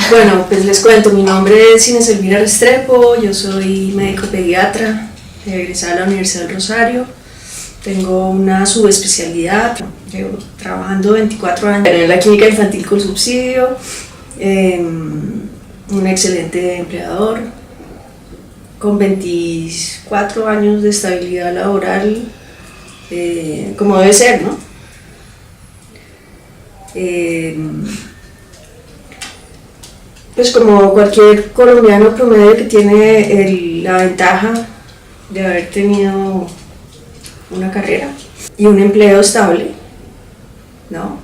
Bueno, pues les cuento, mi nombre es Inés Elvira Restrepo, yo soy médico pediatra, egresada de la Universidad del Rosario, tengo una subespecialidad, llevo trabajando 24 años en la clínica infantil con subsidio, un excelente empleador, con 24 años de estabilidad laboral, como debe ser, ¿no? Pues como cualquier colombiano promedio que tiene la ventaja de haber tenido una carrera y un empleo estable, ¿no?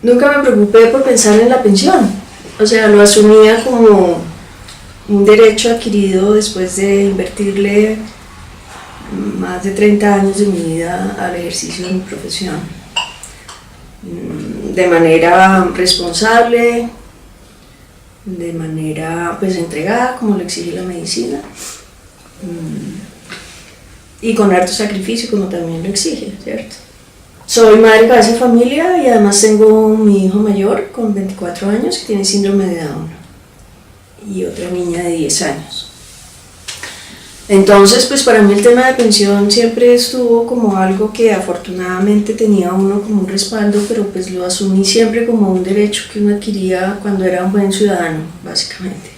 Nunca me preocupé por pensar en la pensión, o sea, lo asumía como un derecho adquirido después de invertirle más de 30 años de mi vida al ejercicio de mi profesión, de manera responsable, de manera pues entregada como lo exige la medicina y con harto sacrificio como también lo exige, ¿cierto? Soy madre cabeza de familia y además tengo mi hijo mayor con 24 años que tiene síndrome de Down y otra niña de 10 años. Entonces, pues para mí el tema de pensión siempre estuvo como algo que afortunadamente tenía uno como un respaldo, pero pues lo asumí siempre como un derecho que uno adquiría cuando era un buen ciudadano, básicamente.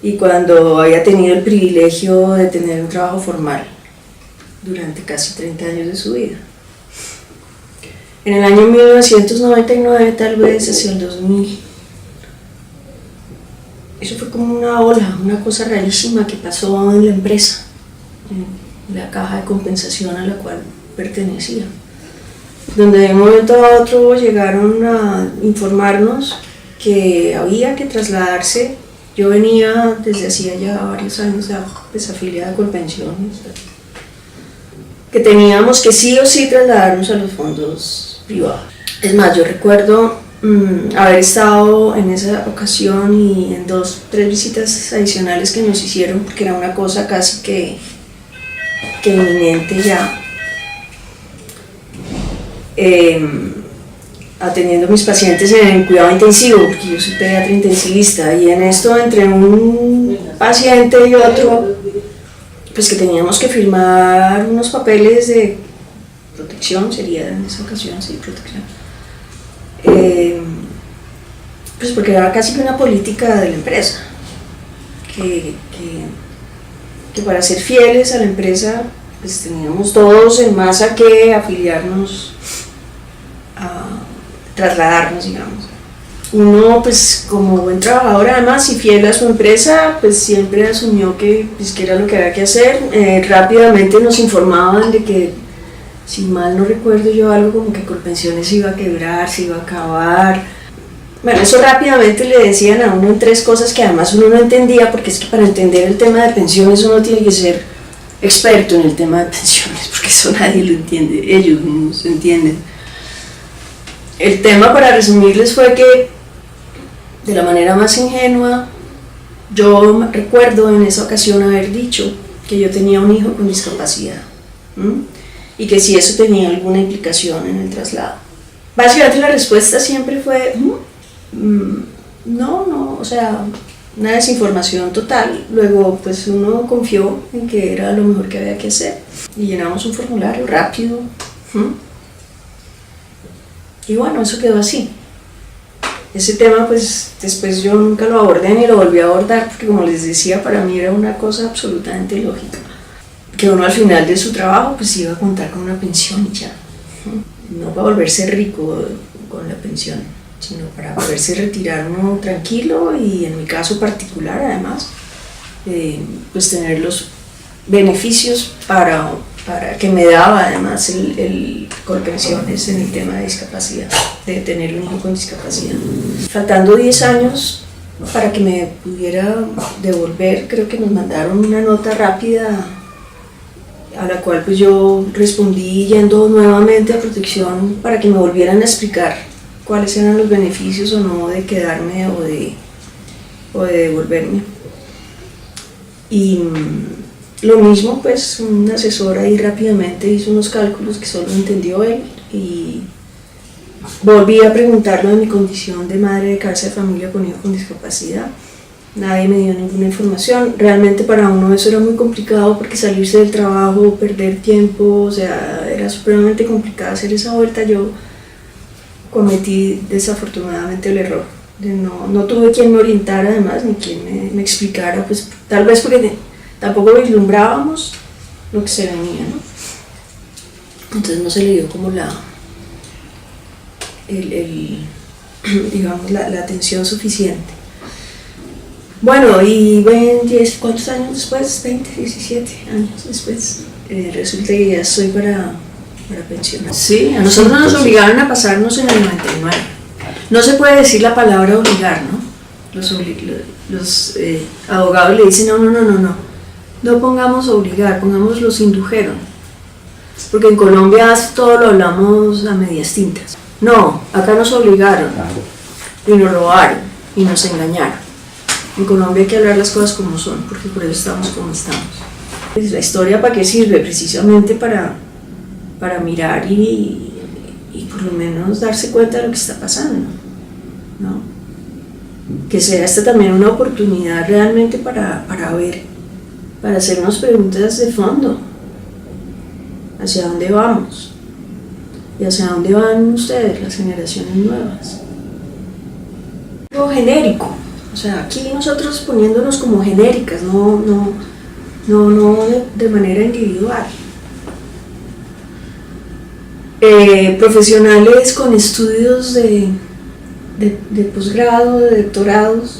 Y cuando había tenido el privilegio de tener un trabajo formal durante casi 30 años de su vida. En el año 1999, tal vez hacia el 2000, eso fue como una ola, una cosa rarísima que pasó en la empresa, en la caja de compensación a la cual pertenecía, donde de un momento a otro llegaron a informarnos que había que trasladarse. Yo venía desde hacía ya varios años pues, afiliada con pensiones, que teníamos que sí o sí trasladarnos a los fondos privados. Es más, yo recuerdo haber estado en esa ocasión y en 2 o 3 visitas adicionales que nos hicieron, porque era una cosa casi que inminente ya, atendiendo a mis pacientes en cuidado intensivo, porque yo soy pediatra intensivista, y en esto entre un paciente y otro, pues que teníamos que firmar unos papeles de protección, sería en esa ocasión, sí, protección. Pues porque era casi que una política de la empresa, que para ser fieles a la empresa, pues teníamos todos en masa que afiliarnos, trasladarnos, digamos. Uno, pues como buen trabajador además y fiel a su empresa, pues siempre asumió que era lo que había que hacer. Rápidamente nos informaban de que, si mal no recuerdo yo, algo como que Colpensiones se iba a quebrar, se iba a acabar. Bueno, eso rápidamente le decían a uno en 3 cosas que además uno no entendía, porque es que para entender el tema de pensiones uno tiene que ser experto en el tema de pensiones, porque eso nadie lo entiende, ellos no se entienden. El tema, para resumirles, fue que de la manera más ingenua, yo recuerdo en esa ocasión haber dicho que yo tenía un hijo con discapacidad, y que si eso tenía alguna implicación en el traslado. Básicamente la respuesta siempre fue no, o sea, una desinformación total. Luego pues uno confió en que era lo mejor que había que hacer y llenamos un formulario rápido, y bueno, eso quedó así. Ese tema pues después yo nunca lo abordé ni lo volví a abordar, porque como les decía, para mí era una cosa absolutamente lógica, que uno al final de su trabajo pues iba a contar con una pensión y ya, no para volverse rico con la pensión, sino para poderse retirar uno tranquilo y, en mi caso particular además, pues tener los beneficios para que me daba además el Colpensiones en el tema de discapacidad, de tener un hijo con discapacidad. Faltando 10 años para que me pudiera devolver, creo que nos mandaron una nota rápida a la cual pues yo respondí yendo nuevamente a protección para que me volvieran a explicar cuáles eran los beneficios o no de quedarme o de devolverme. Y lo mismo, pues un asesor ahí rápidamente hizo unos cálculos que solo entendió él y Volví a preguntarlo de mi condición de madre de cabeza de familia con hijo con discapacidad. Nadie me dio ninguna información. Realmente para uno eso era muy complicado porque salirse del trabajo, perder tiempo, o sea, era supremamente complicado hacer esa vuelta. Yo cometí desafortunadamente el error. No tuve quien me orientara además, ni quien me explicara, pues tal vez porque tampoco vislumbrábamos lo que se venía, ¿no? Entonces no se le dio como digamos, la atención suficiente. Bueno, y ¿cuántos años después? 20, 17 años después, resulta que ya estoy para pensionar. Sí, a nosotros nos obligaron a pasarnos en el 99. No se puede decir la palabra obligar, ¿no? Los abogados le dicen no pongamos obligar, pongamos los indujeron. Porque en Colombia todo lo hablamos a medias tintas. No, acá nos obligaron y nos robaron y nos engañaron. En Colombia hay que hablar las cosas como son, porque por eso estamos como estamos. Pues la historia, ¿para qué sirve? Precisamente para mirar y por lo menos darse cuenta de lo que está pasando, ¿no? Que sea esta también una oportunidad realmente para ver, para hacernos preguntas de fondo. ¿Hacia dónde vamos? ¿Y hacia dónde van ustedes, las generaciones nuevas? Algo genérico. O sea, aquí nosotros poniéndonos como genéricas, no de manera individual. Profesionales con estudios de posgrado, de doctorados,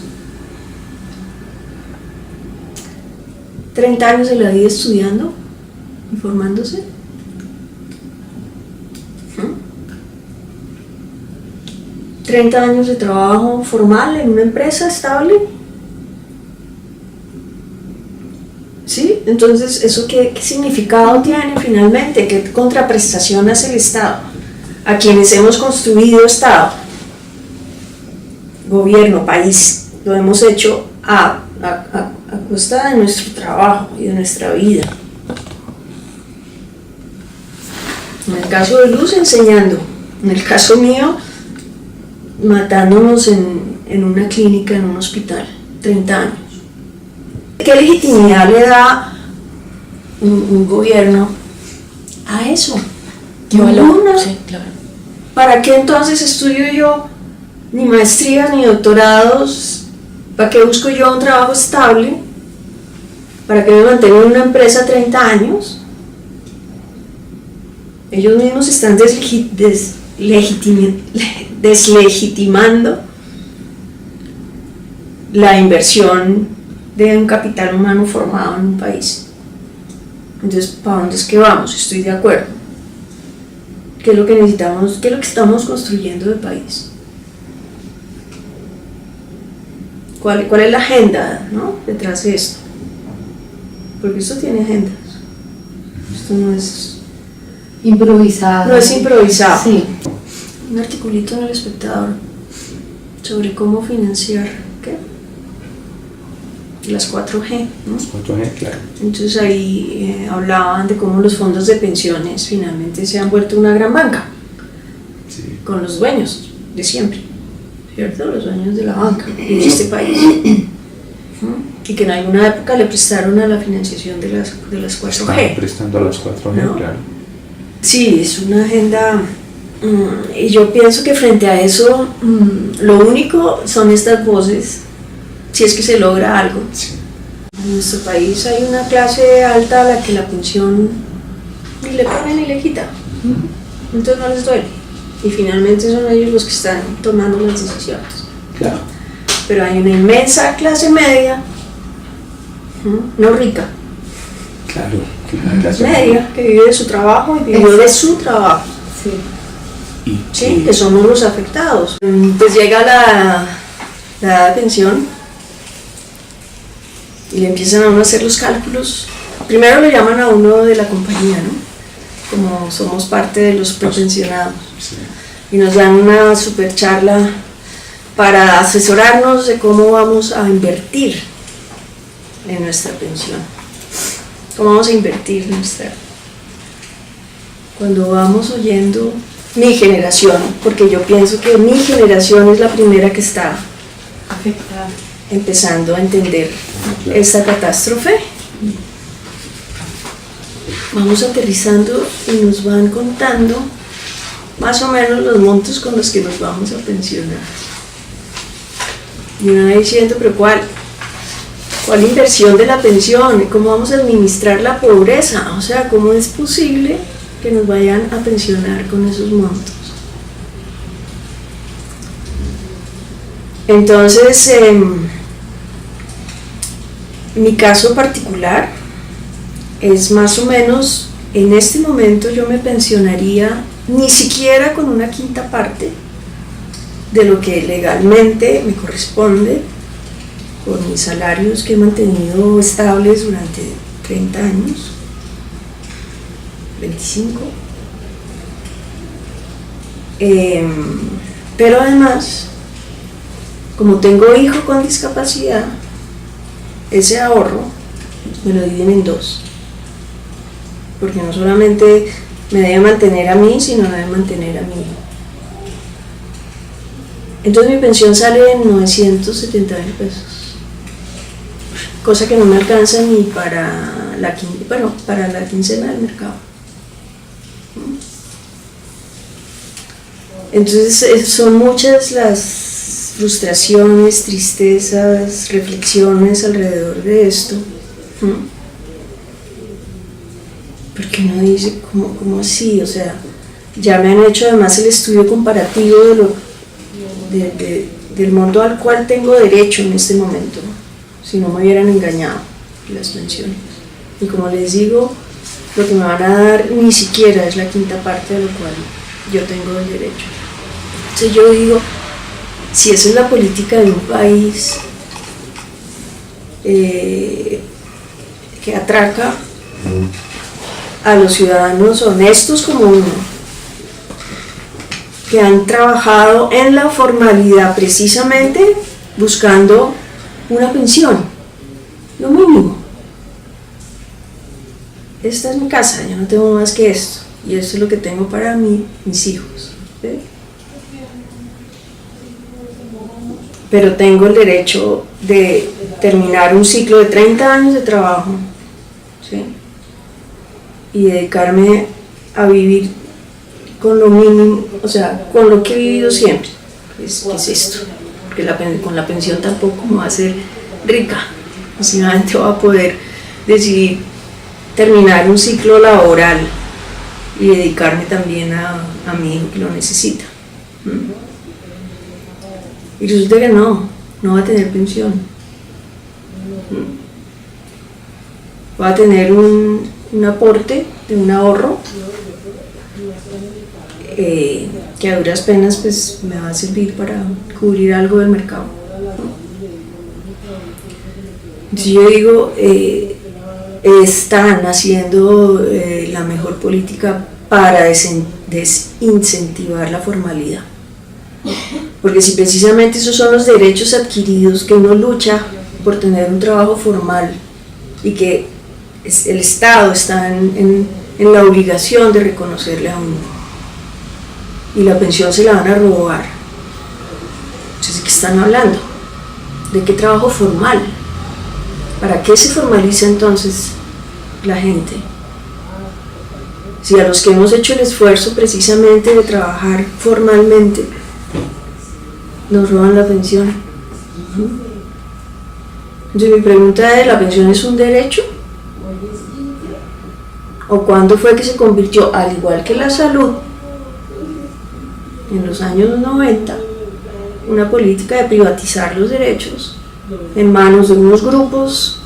30 años de la vida estudiando, informándose. 30 años de trabajo formal en una empresa estable. ¿Sí? Entonces, ¿eso qué significado tiene finalmente? ¿Qué contraprestación hace el Estado? A quienes hemos construido Estado, gobierno, país, lo hemos hecho a costa de nuestro trabajo y de nuestra vida. En el caso de Luz, enseñando. En el caso mío, matándonos en una clínica, en un hospital, 30 años. ¿Qué legitimidad le da un gobierno a eso? Ninguna. Sí, claro. ¿Para qué entonces estudio yo ni maestrías ni doctorados? ¿Para qué busco yo un trabajo estable? ¿Para qué me mantengo en una empresa 30 años? Ellos mismos están deslegitimando la inversión de un capital humano formado en un país. Entonces, ¿para dónde es que vamos? Estoy de acuerdo. ¿Qué es lo que necesitamos? ¿Qué es lo que estamos construyendo de país? ¿Cuál es la agenda, ¿no?, detrás de esto? Porque esto tiene agendas. Esto no es improvisado. No es improvisado. Sí. Un articulito en El Espectador sobre cómo financiar, ¿qué? Las 4G, ¿no? Las 4G, claro. Entonces ahí hablaban de cómo los fondos de pensiones finalmente se han vuelto una gran banca, Sí. con los dueños de siempre, ¿cierto? Los dueños de la banca y de este país. Y que en alguna época le prestaron a la financiación de las 4G. Están prestando a las 4G, ¿No? claro. Sí, es una agenda, y yo pienso que frente a eso, lo único son estas voces, si es que se logra algo. Sí. En nuestro país hay una clase alta a la que la pensión ni le pone ni le quita, entonces no les duele, y finalmente son ellos los que están tomando las decisiones. Claro. Pero hay una inmensa clase media, no rica, Claro. Una clase media, que vive de su trabajo y vive de su trabajo. Sí. Sí, que somos los afectados. Pues llega la edad de pensión y le empiezan a uno a hacer los cálculos. Primero lo llaman a uno de la compañía, ¿no? Como somos parte de los prepensionados. Sí. Y nos dan una super charla para asesorarnos de cómo vamos a invertir en nuestra pensión. ¿Cómo vamos a invertir nuestra? Cuando vamos oyendo mi generación, porque yo pienso que mi generación es la primera que está Afectada. empezando a entender Claro. esta catástrofe. Vamos aterrizando y nos van contando más o menos los montos con los que nos vamos a pensionar. Y uno va diciendo, pero ¿cuál inversión de la pensión? ¿Cómo vamos a administrar la pobreza? O sea, ¿cómo es posible que nos vayan a pensionar con esos montos? Entonces, mi caso particular es más o menos, en este momento yo me pensionaría ni siquiera con una quinta parte de lo que legalmente me corresponde por mis salarios que he mantenido estables durante 30 años, 25. Pero además, como tengo hijo con discapacidad, ese ahorro me lo dividen en dos, porque no solamente me debe mantener a mí, sino debe mantener a mi hijo. Entonces mi pensión sale en 970.000 pesos, cosa que no me alcanza ni para la quincena del mercado. Entonces son muchas las frustraciones, tristezas, reflexiones alrededor de esto. Porque uno dice, ¿cómo así? O sea, ya me han hecho además el estudio comparativo del monto al cual tengo derecho en este momento, si no me hubieran engañado las pensiones. Y como les digo, lo que me van a dar ni siquiera es la quinta parte de lo cual yo tengo el derecho. Entonces yo digo, si esa es la política de un país que atraca a los ciudadanos honestos como uno, que han trabajado en la formalidad precisamente buscando una pensión, lo mínimo. Esta es mi casa, yo no tengo más que esto, y esto es lo que tengo para mí, mis hijos. ¿Sí? Pero tengo el derecho de terminar un ciclo de 30 años de trabajo, ¿sí? Y dedicarme a vivir con lo mínimo, o sea, con lo que he vivido siempre, que es esto, porque con la pensión tampoco me va a ser rica, posiblemente voy a poder decidir terminar un ciclo laboral y dedicarme también a mi hijo que lo necesita. Y resulta que no va a tener pensión. Va a tener un aporte de un ahorro que a duras penas pues me va a servir para cubrir algo del mercado. Entonces yo digo, están haciendo la mejor política para desincentivar la formalidad. Porque si precisamente esos son los derechos adquiridos, que uno lucha por tener un trabajo formal y que el Estado está en la obligación de reconocerle a uno, y la pensión se la van a robar. Entonces, ¿de qué están hablando? ¿De qué trabajo formal? ¿Para qué se formaliza entonces la gente? Si a los que hemos hecho el esfuerzo precisamente de trabajar formalmente nos roban la pensión. Entonces mi pregunta es, ¿la pensión es un derecho? ¿O cuándo fue que se convirtió, al igual que la salud, en los años 90, una política de privatizar los derechos en manos de unos grupos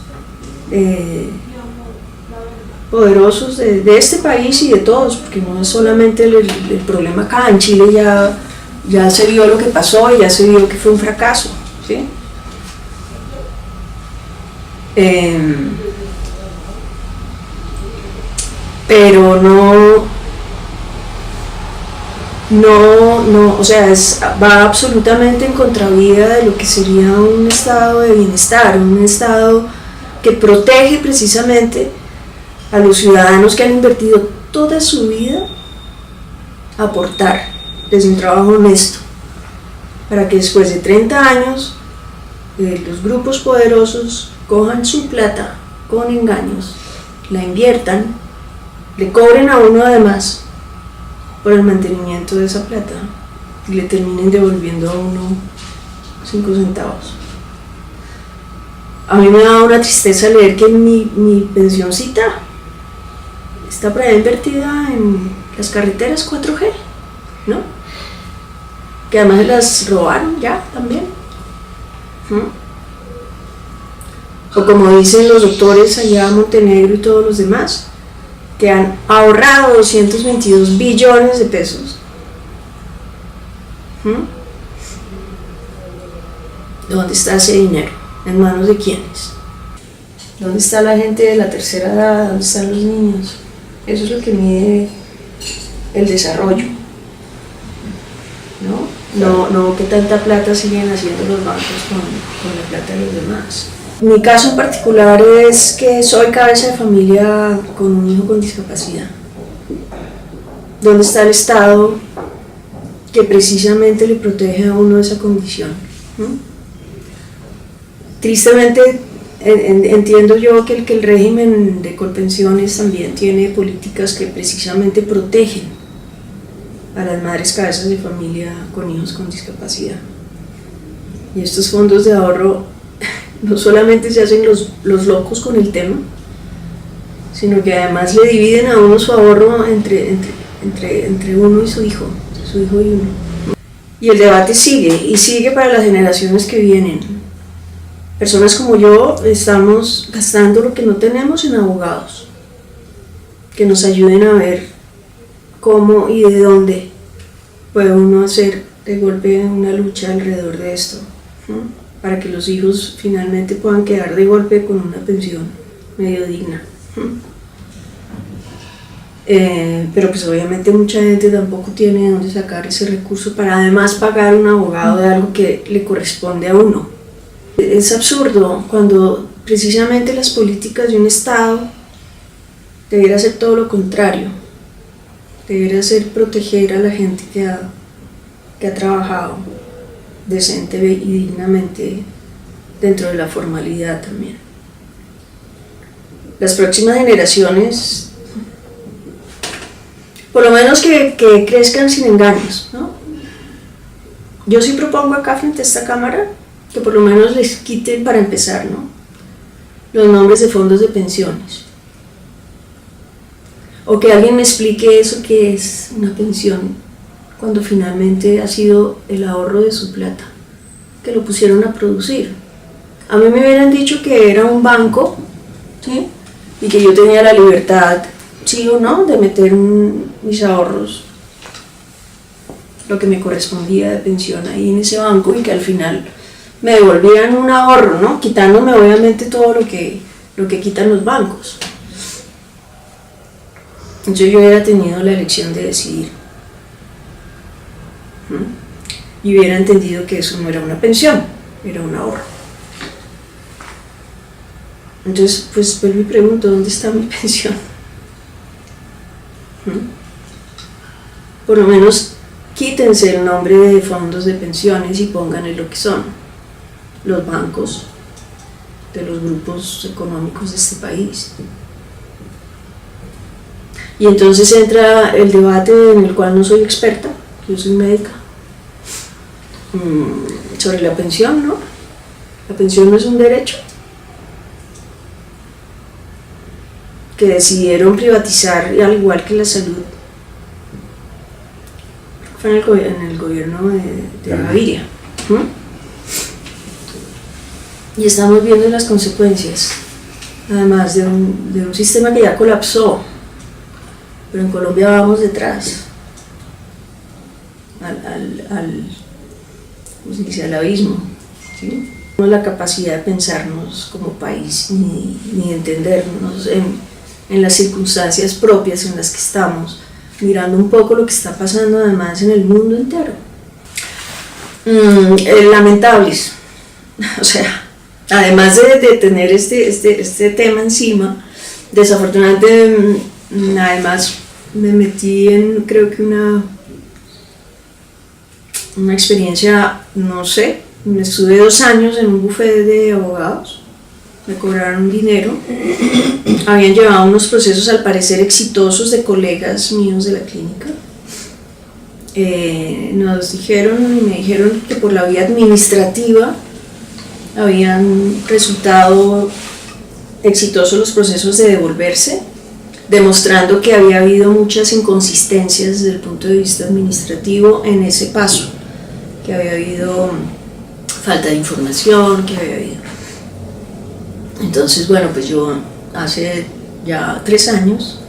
poderosos de este país y de todos? Porque no es solamente el problema acá, en Chile ya se vio lo que pasó y ya se vio que fue un fracaso, ¿sí? Pero no, o sea, va absolutamente en contravía de lo que sería un estado de bienestar, un estado que protege precisamente a los ciudadanos que han invertido toda su vida aportar desde un trabajo honesto, para que después de 30 años los grupos poderosos cojan su plata con engaños, la inviertan, le cobren a uno además por el mantenimiento de esa plata y le terminen devolviendo a uno 5 centavos. A mí me da una tristeza leer que mi pensioncita está por ahí invertida en las carreteras 4G, ¿no? Que además se las robaron ya también. O como dicen los doctores allá en Montenegro y todos los demás, que han ahorrado 222 billones de pesos. ¿Dónde está ese dinero? ¿En manos de quiénes? ¿Dónde está la gente de la tercera edad? ¿Dónde están los niños? Eso es lo que mide el desarrollo, no qué tanta plata siguen haciendo los bancos con la plata de los demás. Mi caso en particular es que soy cabeza de familia con un hijo con discapacidad. ¿Dónde está el Estado que precisamente le protege a uno de esa condición? Tristemente entiendo yo que el régimen de Colpensiones también tiene políticas que precisamente protegen a las madres cabezas de familia con hijos con discapacidad. Y estos fondos de ahorro no solamente se hacen los locos con el tema, sino que además le dividen a uno su ahorro entre uno y su hijo y uno. Y el debate sigue para las generaciones que vienen. Personas como yo estamos gastando lo que no tenemos en abogados que nos ayuden a ver cómo y de dónde puede uno hacer de golpe una lucha alrededor de esto, para que los hijos finalmente puedan quedar de golpe con una pensión medio digna. Pero pues obviamente mucha gente tampoco tiene de dónde sacar ese recurso para además pagar un abogado de algo que le corresponde a uno. Es absurdo cuando precisamente las políticas de un Estado debería ser todo lo contrario, debería ser proteger a la gente que ha trabajado decente y dignamente dentro de la formalidad también. Las próximas generaciones, por lo menos que crezcan sin engaños, ¿no? Yo sí propongo acá frente a esta cámara que por lo menos les quiten, para empezar, ¿no?, los nombres de fondos de pensiones. O que alguien me explique eso que es una pensión, cuando finalmente ha sido el ahorro de su plata, que lo pusieron a producir. A mí me hubieran dicho que era un banco, ¿sí?, y que yo tenía la libertad, sí o no, de meter mis ahorros, lo que me correspondía de pensión ahí en ese banco, y que al final me devolvían un ahorro, ¿no?, quitándome obviamente todo lo que quitan los bancos. Entonces yo hubiera tenido la elección de decidir, y hubiera entendido que eso no era una pensión, era un ahorro. Entonces pues vuelvo y pregunto, ¿dónde está mi pensión? Por lo menos quítense el nombre de fondos de pensiones y pónganle lo que son: los bancos de los grupos económicos de este país. Y entonces entra el debate en el cual no soy experta, yo soy médica, sobre la pensión, ¿no? La pensión no es un derecho que decidieron privatizar, al igual que la salud. Fue en el gobierno de Gaviria. Y estamos viendo las consecuencias, además de un sistema que ya colapsó, pero en Colombia vamos detrás, al abismo, ¿sí? No tenemos la capacidad de pensarnos como país, ni entendernos en las circunstancias propias en las que estamos, mirando un poco lo que está pasando además en el mundo entero. Lamentables, o sea, además de tener este tema encima, desafortunadamente además me metí en, creo que una una experiencia, no sé, estuve 2 años en un bufete de abogados, me cobraron dinero, habían llevado unos procesos al parecer exitosos de colegas míos de la clínica. Nos dijeron y me dijeron que por la vía administrativa habían resultado exitosos los procesos de devolverse, demostrando que había habido muchas inconsistencias desde el punto de vista administrativo en ese paso, que había habido falta de información, que había habido. Entonces, bueno, pues yo hace ya 3 años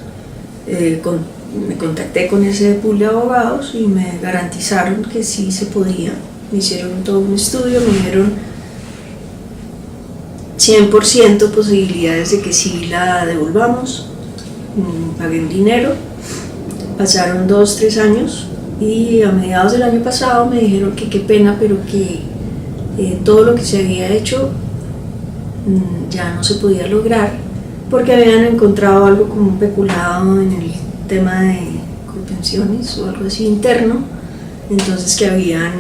me contacté con ese pool de abogados y me garantizaron que sí se podía. Me hicieron todo un estudio, me dijeron 100% posibilidades de que sí la devolvamos. Pagué un dinero, pasaron 2-3 años y a mediados del año pasado me dijeron que qué pena, pero que todo lo que se había hecho ya no se podía lograr porque habían encontrado algo como un peculado en el tema de pensiones o algo así interno, entonces que habían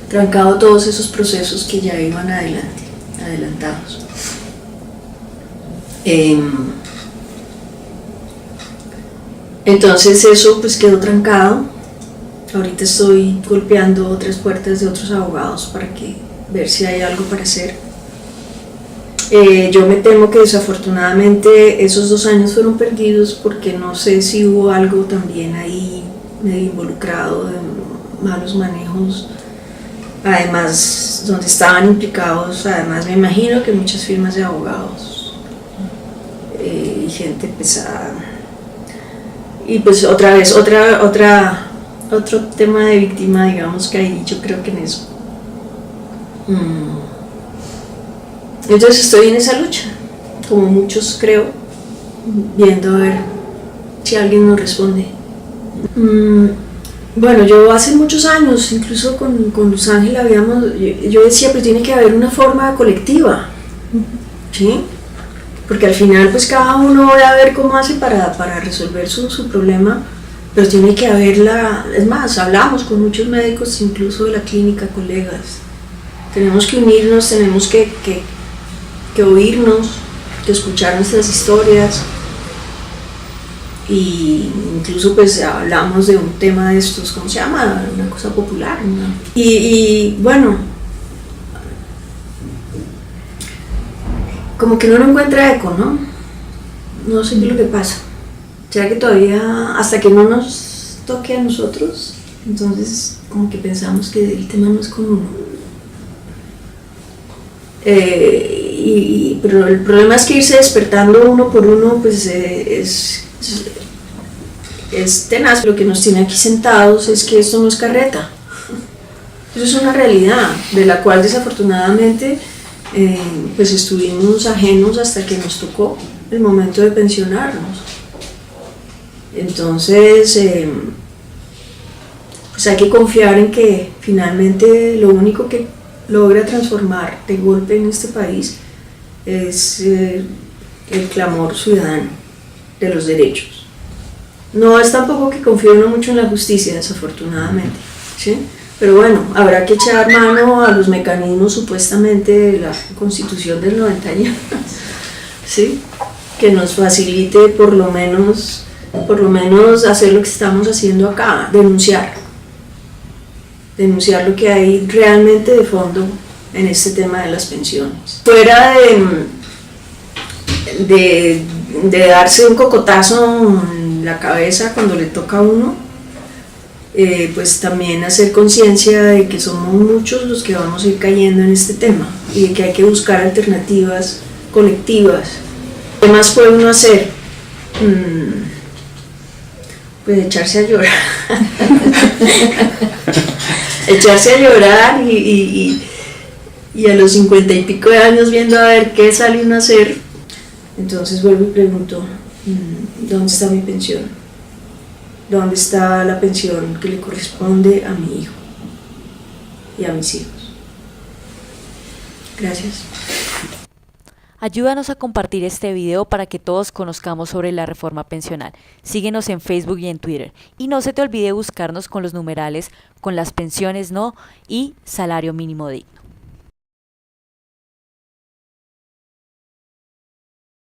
trancado todos esos procesos que ya iban adelantados. Entonces eso pues quedó trancado. Ahorita estoy golpeando otras puertas de otros abogados para ver si hay algo para hacer. Yo me temo que desafortunadamente esos 2 años fueron perdidos porque no sé si hubo algo también ahí medio involucrado de malos manejos, además donde estaban implicados, además me imagino que muchas firmas de abogados y gente pesada. Y pues otra vez, otro tema de víctima, digamos que ahí yo creo que en eso. Entonces estoy en esa lucha, como muchos creo, viendo a ver si alguien nos responde. Bueno, yo hace muchos años, incluso con Luz Ángela, yo decía, pues tiene que haber una forma colectiva, ¿sí? Porque al final pues cada uno va a ver cómo hace para resolver su problema, pero tiene que haberla. Es más, hablamos con muchos médicos, incluso de la clínica, colegas. Tenemos que unirnos, tenemos que oírnos, que escuchar nuestras historias, y incluso pues hablamos de un tema de estos, ¿cómo se llama? Una cosa popular, ¿no? Y bueno, como que no encuentra eco, ¿no? No sé qué es lo que pasa. ¿Será que todavía, hasta que no nos toque a nosotros, entonces como que pensamos que el tema no es con uno? Pero el problema es que irse despertando uno por uno pues es tenaz. Lo que nos tiene aquí sentados es que esto no es carreta. Eso es una realidad de la cual desafortunadamente pues estuvimos ajenos hasta que nos tocó el momento de pensionarnos. Entonces pues hay que confiar en que finalmente lo único que logra transformar de golpe en este país es el clamor ciudadano de los derechos. No es tampoco que confíe uno mucho en la justicia, desafortunadamente, ¿sí? Pero bueno, habrá que echar mano a los mecanismos supuestamente de la Constitución del 91, ¿sí? Que nos facilite por lo menos hacer lo que estamos haciendo acá, denunciar lo que hay realmente de fondo en este tema de las pensiones. Fuera de darse un cocotazo en la cabeza cuando le toca a uno, pues también hacer conciencia de que somos muchos los que vamos a ir cayendo en este tema y de que hay que buscar alternativas colectivas. ¿Qué más puede uno hacer? Pues echarse a llorar. Echarse a llorar y a los 50 y pico de años viendo a ver qué sale uno a hacer. Entonces vuelvo y pregunto, ¿dónde está mi pensión? ¿Dónde está la pensión que le corresponde a mi hijo y a mis hijos? Gracias. Ayúdanos a compartir este video para que todos conozcamos sobre la reforma pensional. Síguenos en Facebook y en Twitter. Y no se te olvide buscarnos con los numerales con las pensiones no y salario mínimo digno.